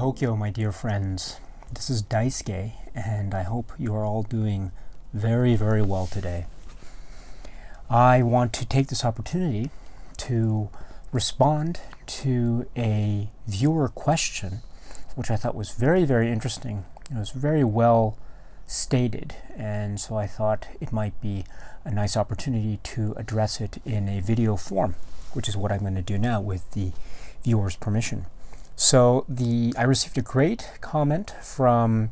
Tokyo, my dear friends. This is Daisuke, and I hope you are all doing very, very well today. I want to take this opportunity to respond to a viewer question, which I thought was very, very interesting. It was very well stated, and so I thought it might be a nice opportunity to address it in a video form, which is what I'm going to do now with the viewer's permission. So I received a great comment from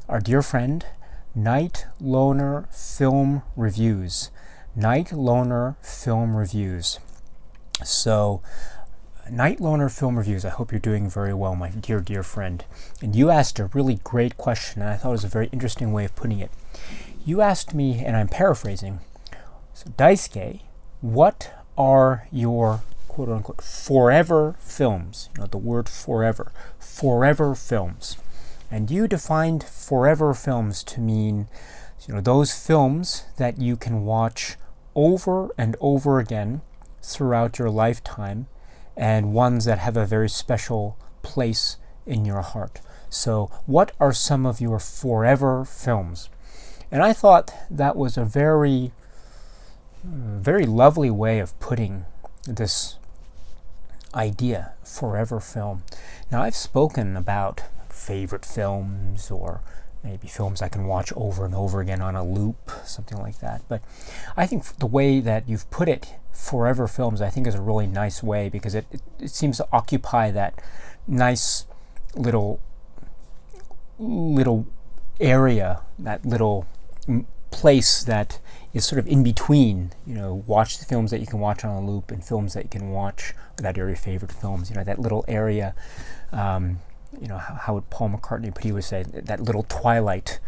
our dear friend, Night Loner Film Reviews. Night Loner Film Reviews. So, Night Loner Film Reviews, I hope you're doing very well, my dear, dear friend. And you asked a really great question, and I thought it was a very interesting way of putting it. You asked me, and I'm paraphrasing, so Daisuke, what are your quote-unquote forever films? You know, the word forever films. And you defined forever films to mean, those films that you can watch over and over again throughout your lifetime, and ones that have a very special place in your heart. So what are some of your forever films? And I thought that was a very, very lovely way of putting this idea, forever film. Now, I've spoken about favorite films, or maybe films I can watch over and over again on a loop, something like that. But I think the way that you've put it, forever films, I think is a really nice way, because it seems to occupy that nice little area, that little place that is sort of in between, watch the films that you can watch on a loop and films that you can watch that are your favorite films, that little area, how would Paul McCartney, but he would say that little twilight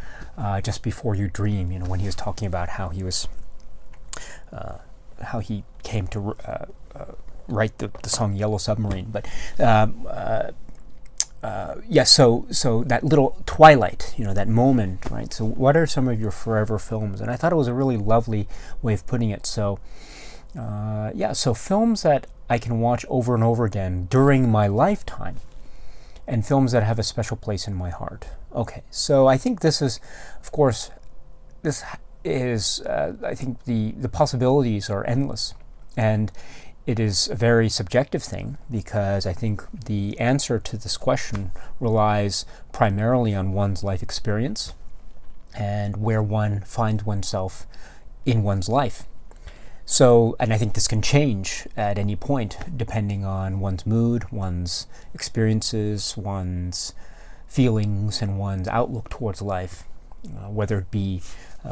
just before you dream, when he was talking about how he was, how he came to write the song Yellow Submarine. But so that little twilight, that moment, right? So what are some of your forever films? And I thought it was a really lovely way of putting it. So so films that I can watch over and over again during my lifetime, and films that have a special place in my heart. Okay, so I think this is, of course, I think the possibilities are endless, and it is a very subjective thing, because I think the answer to this question relies primarily on one's life experience and where one finds oneself in one's life. So, and I think this can change at any point depending on one's mood, one's experiences, one's feelings, and one's outlook towards life, whether it be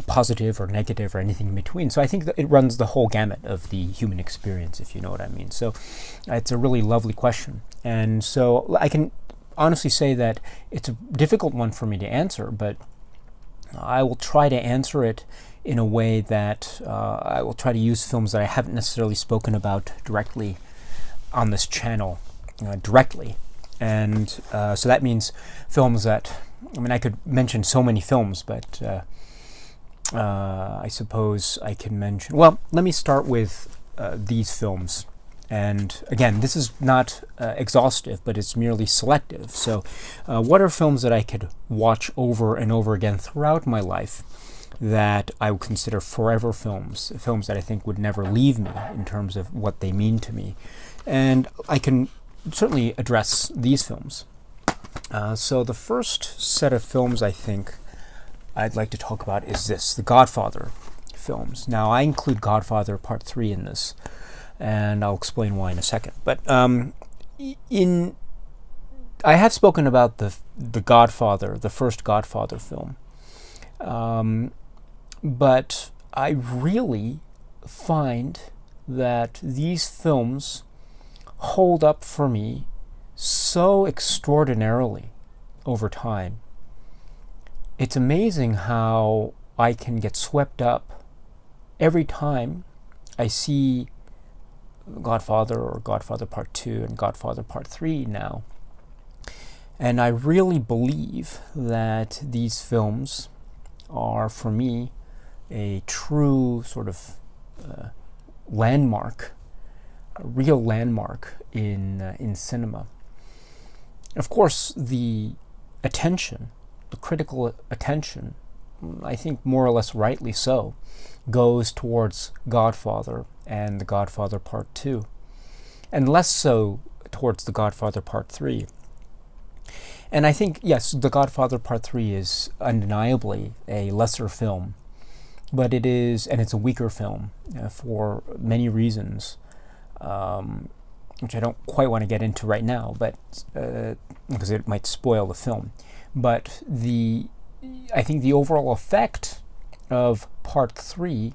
positive or negative or anything in between. So I think that it runs the whole gamut of the human experience, if you know what I mean. So it's a really lovely question. And so I can honestly say that it's a difficult one for me to answer, but I will try to answer it in a way that I will try to use films that I haven't necessarily spoken about directly on this channel directly. And so that means films that, I could mention so many films, but I suppose I can mention, well, let me start with these films. And again, this is not exhaustive, but it's merely selective. So what are films that I could watch over and over again throughout my life that I would consider forever films, films that I think would never leave me in terms of what they mean to me? And I can certainly address these films. So the first set of films I think I'd like to talk about is the Godfather films. Now, I include Godfather Part 3 in this, and I'll explain why in a second. But I have spoken about the Godfather, the first Godfather film. But I really find that these films hold up for me so extraordinarily over time. It's amazing how I can get swept up every time I see Godfather or Godfather Part 2 and Godfather Part 3 now. And I really believe that these films are, for me, a true sort of landmark, a real landmark in cinema. Of course, the attention, the critical attention, I think more or less rightly so, goes towards Godfather and The Godfather Part 2, and less so towards The Godfather Part 3. And I think, yes, The Godfather Part 3 is undeniably a lesser film, but it is, and it's a weaker film for many reasons, which I don't quite want to get into right now, but because it might spoil the film. But I think the overall effect of Part 3,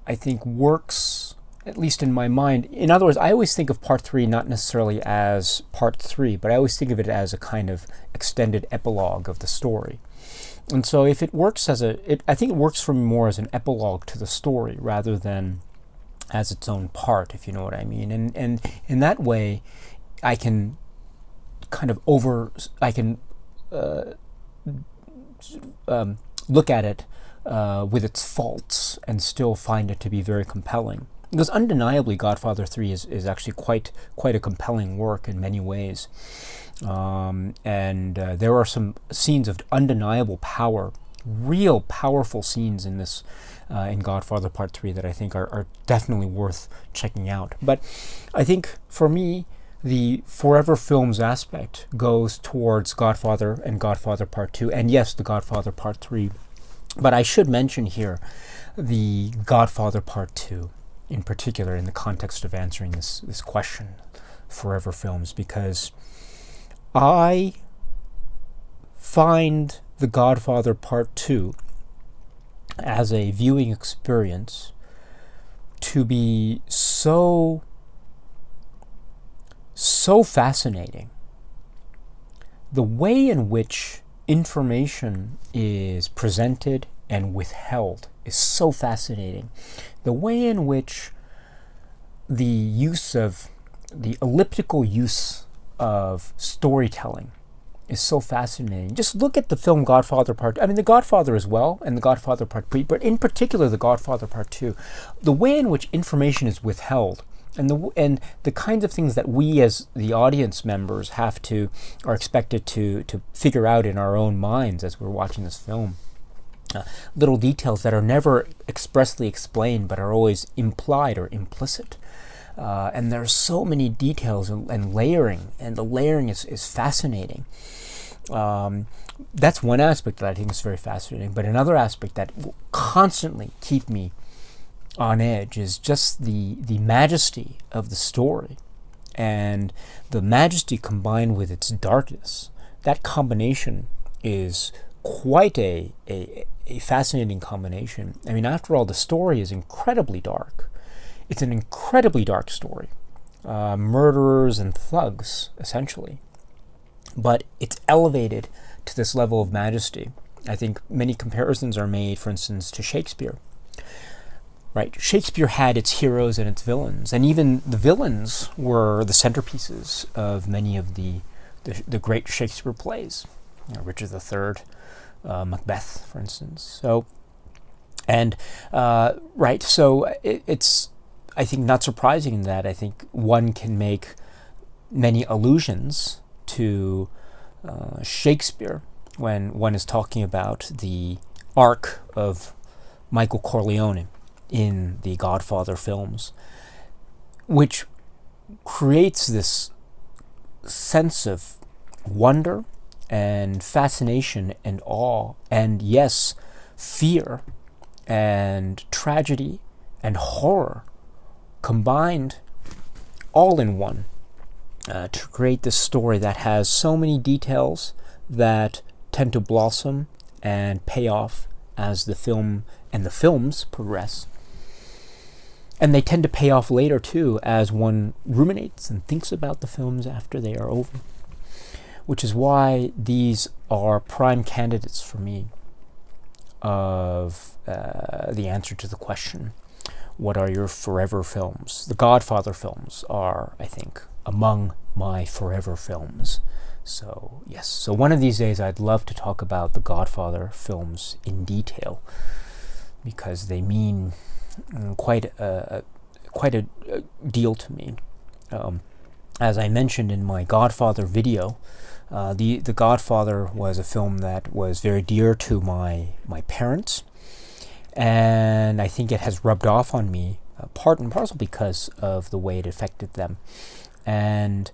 I think, works, at least in my mind. In other words, I always think of Part 3 not necessarily as Part 3, but I always think of it as a kind of extended epilogue of the story. And so if it works I think it works for me more as an epilogue to the story rather than as its own part, if you know what I mean. And in that way, I can kind of look at it with its faults and still find it to be very compelling. Because undeniably, Godfather 3 is actually quite a compelling work in many ways. And there are some scenes of undeniable power, real powerful scenes in this, in Godfather Part 3 that I think are definitely worth checking out. But I think for me, the Forever Films aspect goes towards Godfather and Godfather Part 2, and yes, The Godfather Part 3. But I should mention here The Godfather Part 2, in particular, in the context of answering this question, Forever Films, because I find The Godfather Part 2 as a viewing experience to be so fascinating. The way in which information is presented and withheld is so fascinating. The way in which the elliptical use of storytelling is so fascinating. Just look at the film Godfather Part 2. I mean, The Godfather as well, and The Godfather Part 3, but in particular The Godfather Part 2. The way in which information is withheld, and the kinds of things that we as the audience members are expected to figure out in our own minds as we're watching this film. Little details that are never expressly explained but are always implied or implicit. And there are so many details and layering, and the layering is fascinating. That's one aspect that I think is very fascinating. But another aspect that will constantly keep me on edge is just the majesty of the story, and the majesty combined with its darkness. That combination is quite a fascinating combination. I mean, after all, the story is incredibly dark. It's an incredibly dark story. Murderers and thugs, essentially. But it's elevated to this level of majesty. I think many comparisons are made, for instance, to Shakespeare. Right? Shakespeare had its heroes and its villains, and even the villains were the centerpieces of many of the great Shakespeare plays. Richard III, Macbeth, for instance. So, and right, so it's, I think, not surprising that I think one can make many allusions to Shakespeare when one is talking about the arc of Michael Corleone in the Godfather films, which creates this sense of wonder and fascination and awe and, yes, fear and tragedy and horror combined all in one to create this story that has so many details that tend to blossom and pay off as the film and the films progress. And they tend to pay off later, too, as one ruminates and thinks about the films after they are over. Which is why these are prime candidates for me of the answer to the question, what are your forever films? The Godfather films are, I think, among my forever films. So, yes. So one of these days I'd love to talk about the Godfather films in detail, because they mean quite a deal to me. as I mentioned in my Godfather video, the Godfather was a film that was very dear to my parents, and I think it has rubbed off on me, part and parcel because of the way it affected them. And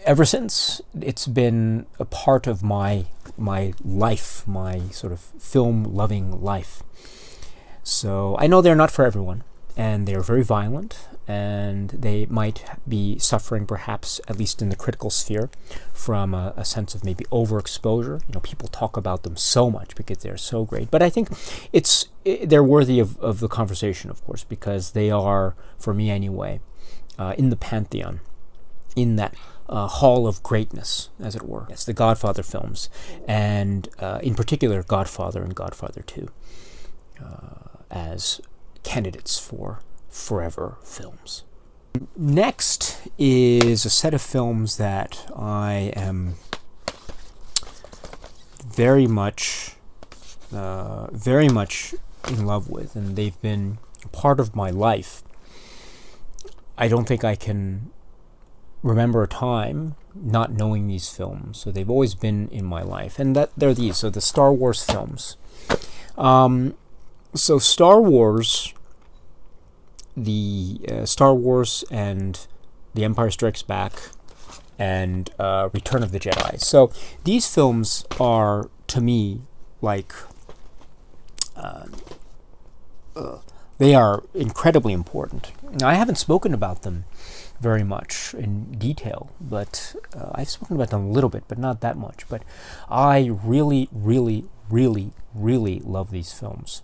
ever since, it's been a part of my life, my sort of film-loving life. So I know they're not for everyone, and they're very violent, and they might be suffering, perhaps, at least in the critical sphere, from a sense of maybe overexposure. People talk about them so much because they're so great. But I think they're worthy of the conversation, of course, because they are, for me anyway, in the pantheon, in that hall of greatness, as it were. It's the Godfather films, and in particular, Godfather and Godfather 2, as candidates for forever films. Next is a set of films that I am very much in love with, and they've been a part of my life. I don't think I can remember a time not knowing these films, so they've always been in my life, and that they're these. So the Star Wars films. So Star Wars, the Star Wars and The Empire Strikes Back and Return of the Jedi. So these films are, to me, like they are incredibly important. Now, I haven't spoken about them very much in detail, but I've spoken about them a little bit, but not that much. But I really, really, really, really love these films.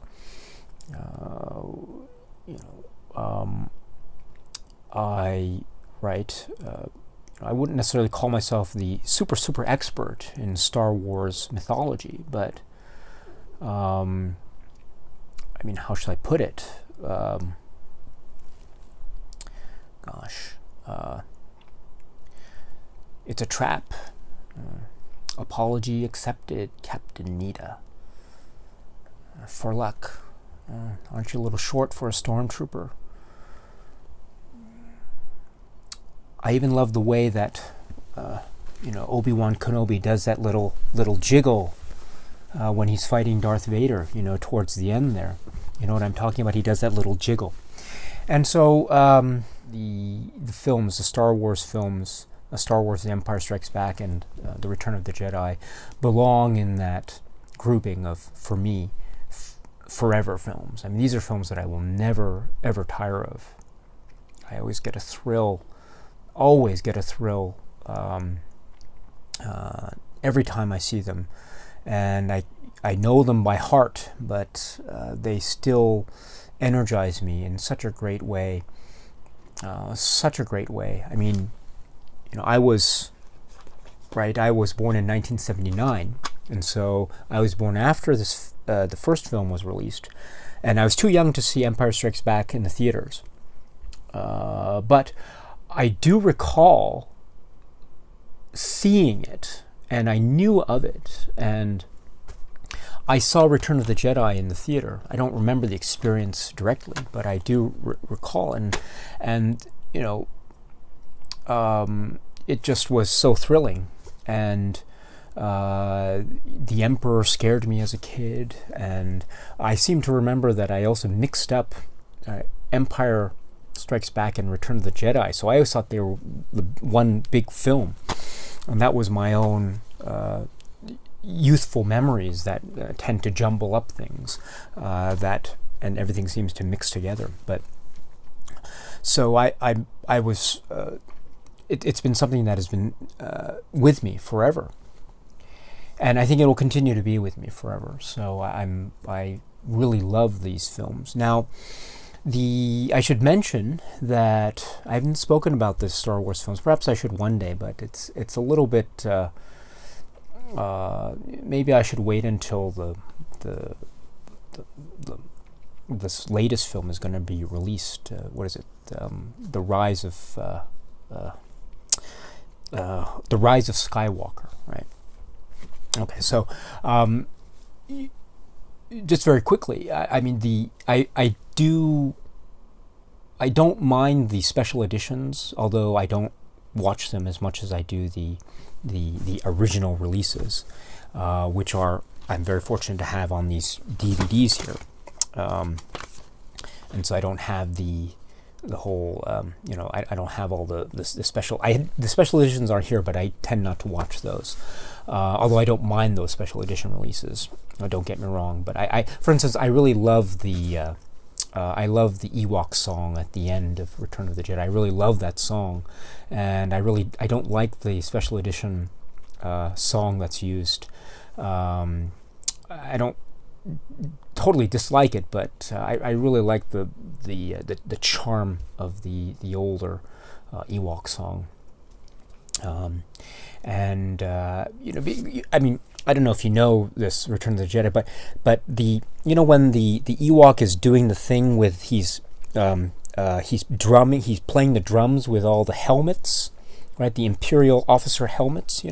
I wouldn't necessarily call myself the super expert in Star Wars mythology, but how should I put it? It's a trap. Apology accepted, Captain Nita. For luck. Aren't you a little short for a stormtrooper? I even love the way that Obi-Wan Kenobi does that little jiggle when he's fighting Darth Vader, towards the end there. You know what I'm talking about? He does that little jiggle. And so the films, the Star Wars films, Star Wars The Empire Strikes Back and The Return of the Jedi belong in that grouping of, for me, forever films. I mean, these are films that I will never, ever tire of. I always get a thrill every time I see them. And I know them by heart, but they still energize me in such a great way. I mean, I was born in 1979, and so I was born after this. The first film was released, and I was too young to see Empire Strikes Back in the theaters. But I do recall seeing it, and I knew of it, and I saw Return of the Jedi in the theater. I don't remember the experience directly, but I do recall, and it just was so thrilling. And the Emperor scared me as a kid, and I seem to remember that I also mixed up Empire Strikes Back and Return of the Jedi, so I always thought they were the one big film, and that was my own youthful memories that tend to jumble up things, and everything seems to mix together. But so I was. It's been something that has been with me forever, and I think it will continue to be with me forever. So I really love these films. Now, I should mention that I haven't spoken about the Star Wars films. Perhaps I should one day, but it's a little bit. Maybe I should wait until this latest film is going to be released. What is it? The Rise of Skywalker, right? Okay, so just very quickly, I don't mind the special editions, although I don't watch them as much as I do the original releases, which I'm very fortunate to have on these DVDs here, and so I don't have the whole I don't have all the special. The special editions are here, but I tend not to watch those. Although I don't mind those special edition releases. Don't get me wrong, but I for instance, I really love the Ewok song at the end of Return of the Jedi. I really love that song, and I don't like the special edition song that's used. I don't totally dislike it, but I really like the charm of the older Ewok song. I mean, I don't know if you know this Return of the Jedi, but when the Ewok is doing the thing with he's drumming, he's playing the drums with all the helmets, right? The Imperial officer helmets,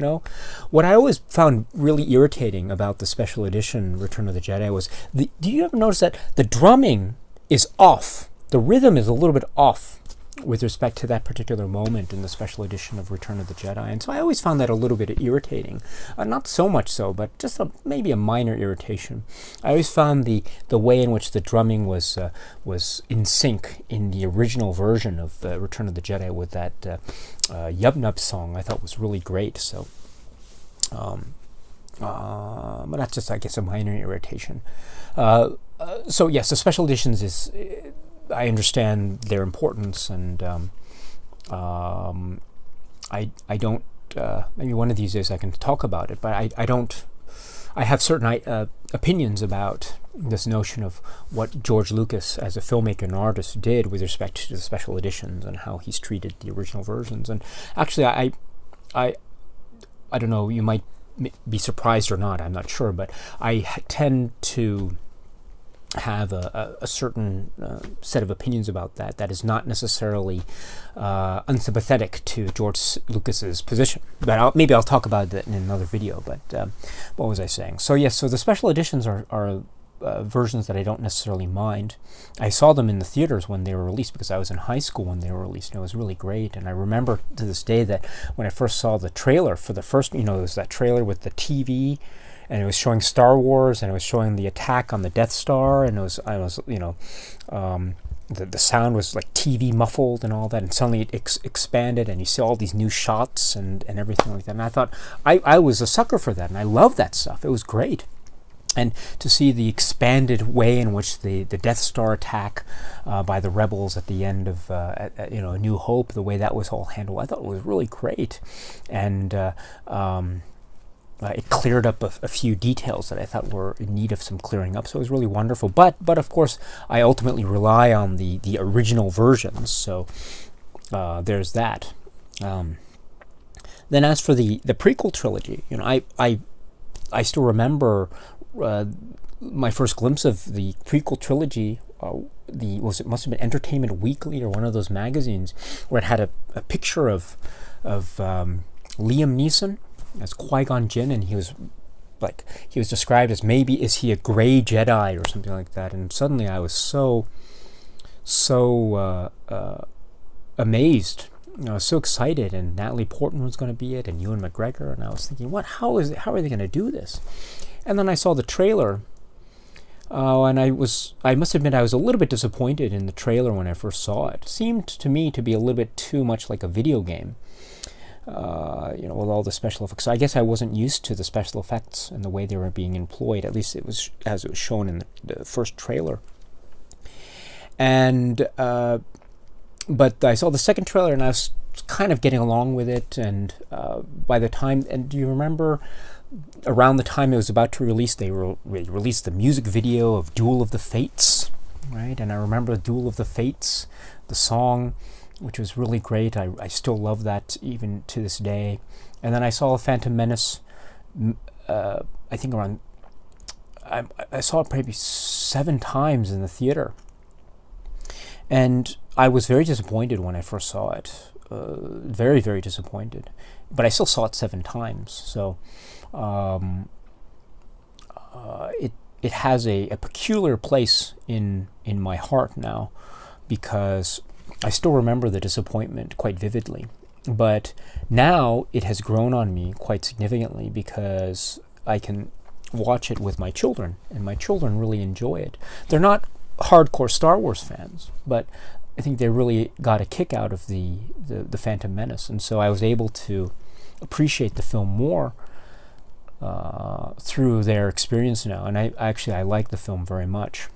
What I always found really irritating about the special edition Return of the Jedi was, do you ever notice that the drumming is off? The rhythm is a little bit off with respect to that particular moment in the special edition of Return of the Jedi. And so I always found that a little bit irritating. Not so much so, but just maybe a minor irritation. I always found the way in which the drumming was in sync in the original version of Return of the Jedi with that Yub Nub song. I thought was really great. So, but that's just, I guess, a minor irritation. So yes, the special editions is... I understand their importance, and I don't. Maybe one of these days I can talk about it, but I don't. I have certain opinions about this notion of what George Lucas, as a filmmaker and artist, did with respect to the special editions and how he's treated the original versions. And actually, I don't know. You might be surprised or not. I'm not sure, but I tend to have a certain set of opinions about that is not necessarily unsympathetic to George Lucas's position. But maybe I'll talk about that in another video. But what was I saying? So yes, so the special editions are versions that I don't necessarily mind. I saw them in the theaters when they were released because I was in high school when they were released, and it was really great. And I remember to this day that when I first saw the trailer for the first, it was that trailer with the TV, and it was showing Star Wars, and it was showing the attack on the Death Star, and the sound was like TV muffled and all that, and suddenly it expanded, and you see all these new shots and everything like that. And I thought, I was a sucker for that, and I loved that stuff. It was great. And to see the expanded way in which the Death Star attack by the rebels at the end of A New Hope, the way that was all handled, I thought it was really great. And it cleared up a few details that I thought were in need of some clearing up. So it was really wonderful. But of course, I ultimately rely on the original versions. So there's that. Then as for the prequel trilogy, I still remember my first glimpse of the prequel trilogy. It must have been Entertainment Weekly or one of those magazines where it had a picture of Liam Neeson as Qui-Gon Jinn, and he was described as, maybe is he a gray Jedi or something like that. And suddenly I was so amazed. I was so excited, and Natalie Portman was going to be it, and Ewan McGregor, and I was thinking, how are they going to do this? And then I saw the trailer, and I must admit I was a little bit disappointed in the trailer when I first saw it. It seemed to me to be a little bit too much like a video game. With all the special effects. So I guess I wasn't used to the special effects and the way they were being employed. At least it was as it was shown in the first trailer. And but I saw the second trailer, and I was kind of getting along with it. And by the time, and do you remember, around the time it was about to release, they released the music video of Duel of the Fates, right? And I remember Duel of the Fates, the song, which was really great. I still love that even to this day. And then I saw Phantom Menace, I think around, I saw it maybe 7 times in the theater. And I was very disappointed when I first saw it. Very, very disappointed. But I still saw it 7 times. So it has a peculiar place in my heart now, because I still remember the disappointment quite vividly. But now it has grown on me quite significantly because I can watch it with my children, and my children really enjoy it. They're not hardcore Star Wars fans, but I think they really got a kick out of the Phantom Menace, and so I was able to appreciate the film more through their experience now, and I like the film very much.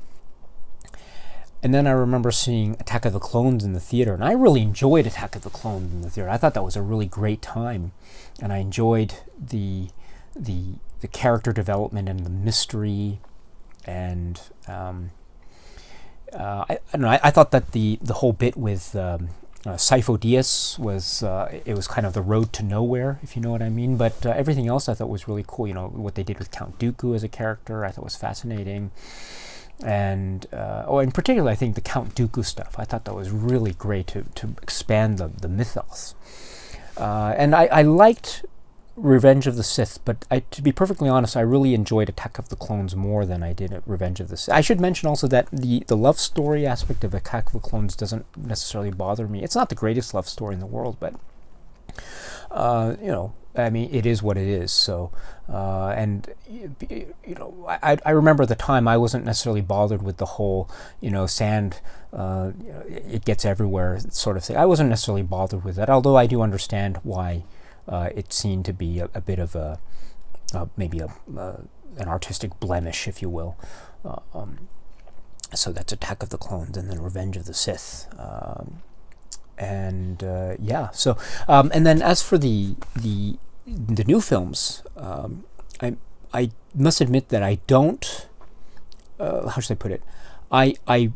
And then I remember seeing Attack of the Clones in the theater, and I really enjoyed Attack of the Clones in the theater. I thought that was a really great time, and I enjoyed the character development and the mystery, and I don't know. I thought that the whole bit with Sifo Dyas was it was kind of the road to nowhere, if you know what I mean. But everything else I thought was really cool. You know, what they did with Count Dooku as a character, I thought was fascinating. And in particular, I think the Count Dooku stuff, I thought that was really great to expand the mythos. And I liked Revenge of the Sith, but to be perfectly honest, I really enjoyed Attack of the Clones more than I did Revenge of the Sith. I should mention also that the love story aspect of Attack of the Clones doesn't necessarily bother me. It's not the greatest love story in the world, but you know, I mean, it is what it is. So, and you know, I remember the time I wasn't necessarily bothered with the whole, you know, sand, it gets everywhere sort of thing. I wasn't necessarily bothered with that, although I do understand why it seemed to be a bit of maybe an artistic blemish, if you will. So that's Attack of the Clones, and then Revenge of the Sith. Yeah. So, and then as for the new films, I must admit that I don't. How should I put it? I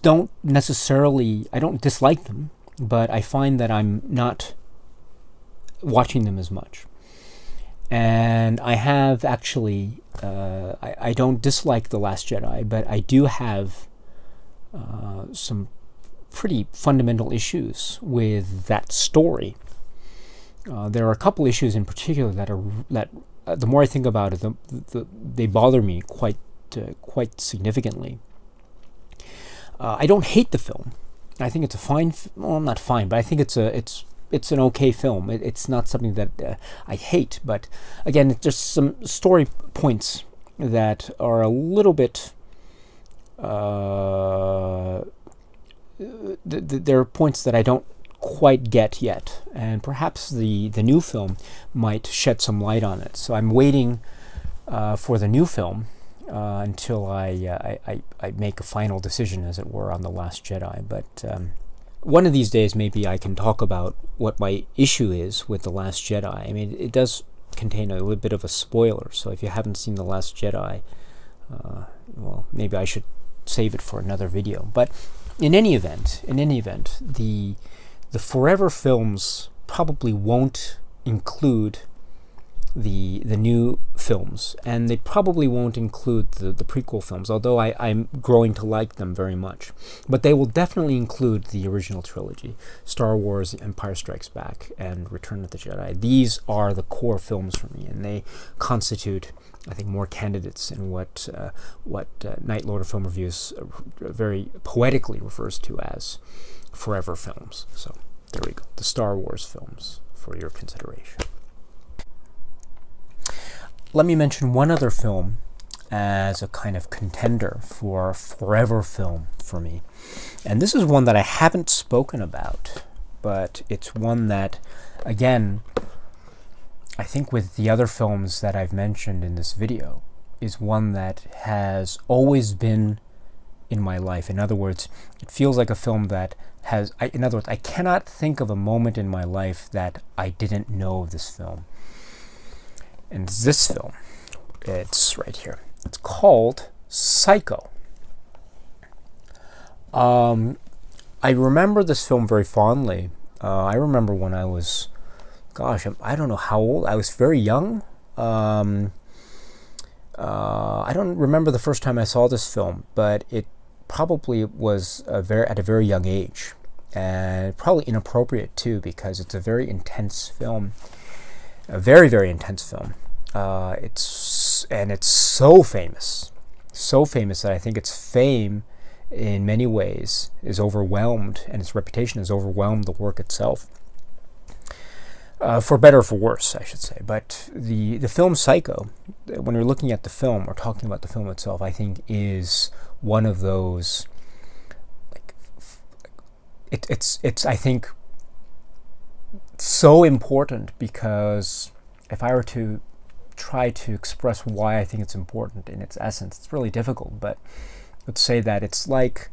don't necessarily. I don't dislike them, but I find that I'm not watching them as much. And I have actually. I don't dislike The Last Jedi, but I do have some pretty fundamental issues with that story. There are a couple issues in particular that the more I think about it, they bother me quite significantly. I don't hate the film. I think it's a fine. Well, not fine, but I think it's an okay film. It's not something that I hate, but again, it's just some story points that are a little bit. There are points that I don't quite get yet, and perhaps the new film might shed some light on it. So I'm waiting for the new film until I make a final decision, as it were, on The Last Jedi. But one of these days, maybe I can talk about what my issue is with The Last Jedi. I mean, it does contain a little bit of a spoiler, so if you haven't seen The Last Jedi, well, maybe I should save it for another video. But in any event, the Forever films probably won't include the new films, and they probably won't include the prequel films, although I'm growing to like them very much. But they will definitely include the original trilogy, Star Wars, Empire Strikes Back, and Return of the Jedi. These are the core films for me, and they constitute, I think, more candidates in what Night Lord of Film Reviews very poetically refers to as Forever films. So there we go, the Star Wars films for your consideration. Let me mention one other film as a kind of contender for Forever film for me. And this is one that I haven't spoken about, but it's one that, again, I think with the other films that I've mentioned in this video, is one that has always been in my life. In other words, it feels like a film that has, in other words, I cannot think of a moment in my life that I didn't know of this film. And this film, it's right here. It's called Psycho. I remember this film very fondly. I remember when I was, I don't know how old. I was very young. I don't remember the first time I saw this film, but it probably was at a very young age, and probably inappropriate too, because it's a very intense film. A very, very intense film. It's so famous that I think its fame, in many ways, is overwhelmed, and its reputation has overwhelmed the work itself. for better or for worse, I should say. But the film Psycho, when you're looking at the film or talking about the film itself, I think is one of those. Like, it's I think so important, because if I were to try to express why I think it's important in its essence, it's really difficult. But let's say that it's like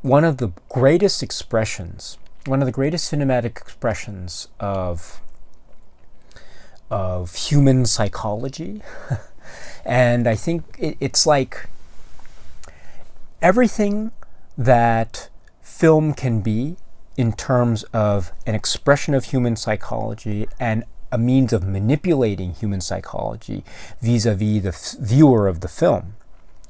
one of the greatest cinematic expressions of human psychology. And I think it's like everything that film can be in terms of an expression of human psychology and a means of manipulating human psychology vis-a-vis the viewer of the film.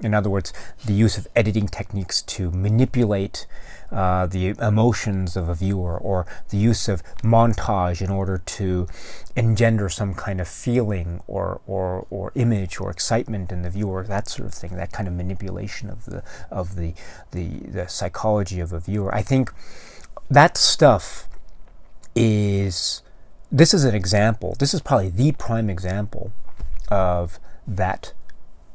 In other words, the use of editing techniques to manipulate the emotions of a viewer, or the use of montage in order to engender some kind of feeling or image or excitement in the viewer, that sort of thing, that kind of manipulation of the psychology of a viewer. I think that stuff this is an example, this is probably the prime example of that,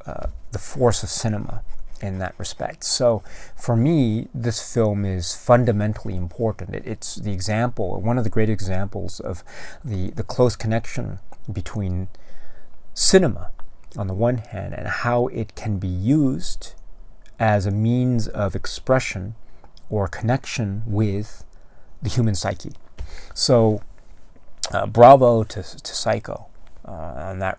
the force of cinema in that respect. So for me, this film is fundamentally important. It's the example, one of the great examples of the close connection between cinema on the one hand and how it can be used as a means of expression or connection with the human psyche. So bravo to Psycho in that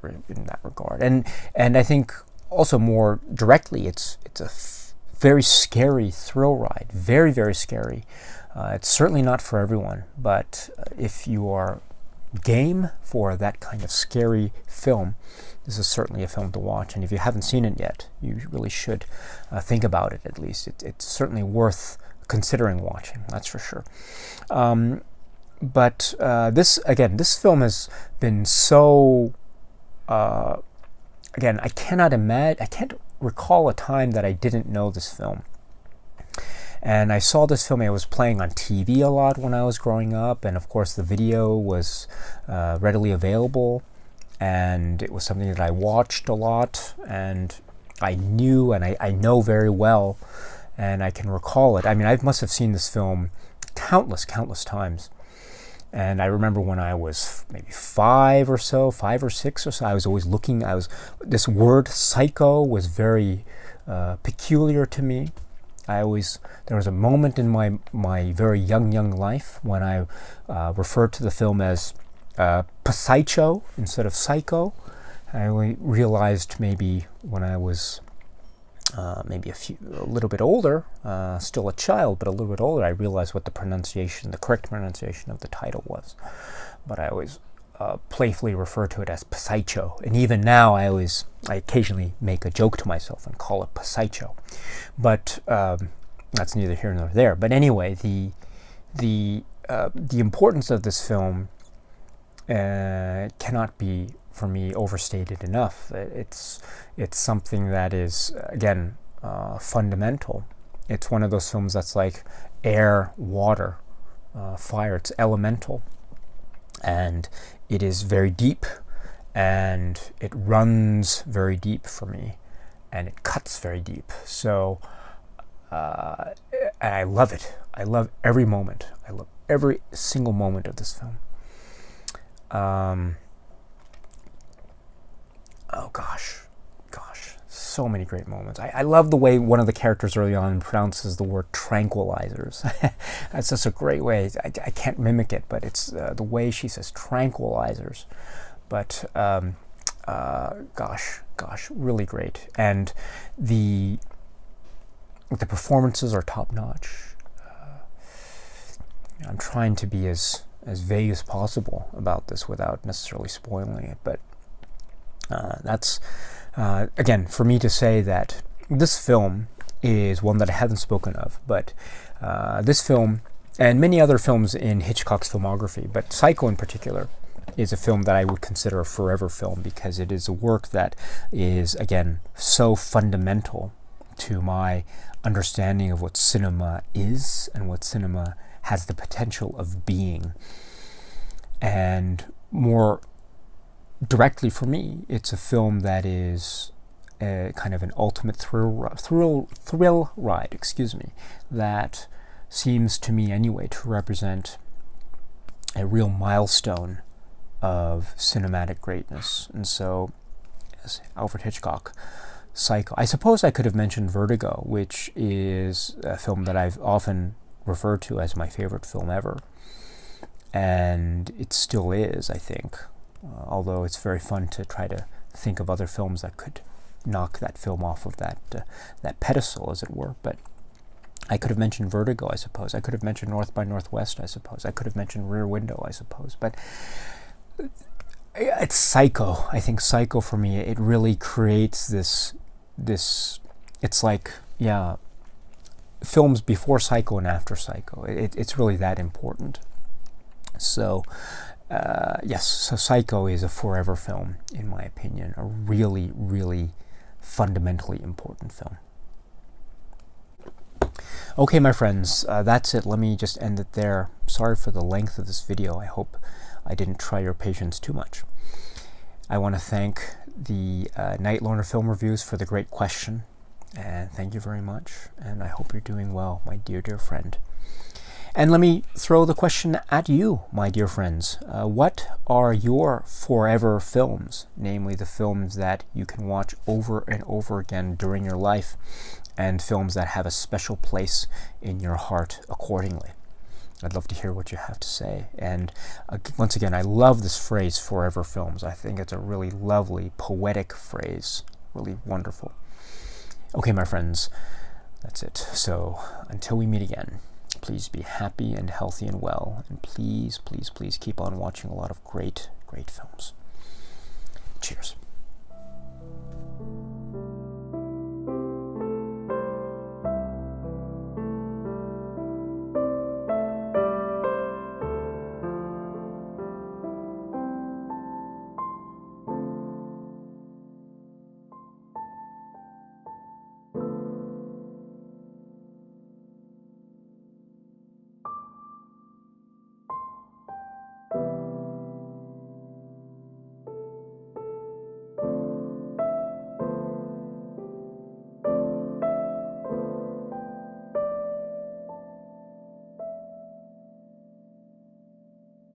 regard. And I think also more directly, it's a very scary thrill ride, very, very scary. It's certainly not for everyone, but if you are game for that kind of scary film, this is certainly a film to watch. And if you haven't seen it yet, you really should think about it at least. It's certainly worth considering watching, that's for sure. But this film has been so... Again, I can't recall a time that I didn't know this film. And I saw this film, it was playing on TV a lot when I was growing up, and of course the video was readily available, and it was something that I watched a lot, and I knew and I know very well, and I can recall it. I mean, I must have seen this film countless times. And I remember when I was maybe 5 or 6 or so, I was always looking, this word psycho was very peculiar to me. There was a moment in my very young life when I referred to the film as Psycho instead of Psycho. I only realized maybe when I was maybe a little bit older, still a child, but a little bit older, I realized what the correct pronunciation of the title was. But I always playfully refer to it as Psycho. And even now, I occasionally make a joke to myself and call it Psycho. But that's neither here nor there. But anyway, the importance of this film cannot be, for me, overstated enough. It's something that is, again, fundamental. It's one of those films that's like air, water, fire. It's elemental, and it is very deep, and it runs very deep for me, and it cuts very deep. So and I love it. I love every moment. I love every single moment of this film. Oh gosh, so many great moments. I love the way one of the characters early on pronounces the word tranquilizers. That's just a great way. I can't mimic it, but it's the way she says tranquilizers. But gosh, really great. And the performances are top notch. I'm trying to be as vague as possible about this without necessarily spoiling it, but that's again, for me to say that this film is one that I haven't spoken of, but this film and many other films in Hitchcock's filmography, but Psycho in particular, is a film that I would consider a forever film, because it is a work that is, again, so fundamental to my understanding of what cinema is and what cinema has the potential of being. And more directly for me, it's a film that is a kind of an ultimate thrill ride, that seems to me anyway to represent a real milestone of cinematic greatness. And so, as Alfred Hitchcock, Psycho. I suppose I could have mentioned Vertigo, which is a film that I've often referred to as my favorite film ever. And it still is, I think, although it's very fun to try to think of other films that could knock that film off of that pedestal, as it were. But I could have mentioned Vertigo, I suppose. I could have mentioned North by Northwest, I suppose. I could have mentioned Rear Window, I suppose. But it's Psycho. I think Psycho, for me, it really creates this, it's like, yeah, films before Psycho and after Psycho. It's really that important. So, yes, so Psycho is a forever film, in my opinion. A really, really fundamentally important film. Okay, my friends, that's it. Let me just end it there. Sorry for the length of this video. I hope I didn't try your patience too much. I want to thank the Night Learner Film Reviews for the great question. And thank you very much. And I hope you're doing well, my dear, dear friend. And let me throw the question at you, my dear friends. What are your forever films? Namely, the films that you can watch over and over again during your life, and films that have a special place in your heart accordingly. I'd love to hear what you have to say. And once again, I love this phrase, forever films. I think it's a really lovely, poetic phrase. Really wonderful. Okay, my friends, that's it. So until we meet again, please be happy and healthy and well. And please, please, please keep on watching a lot of great, great films. Cheers.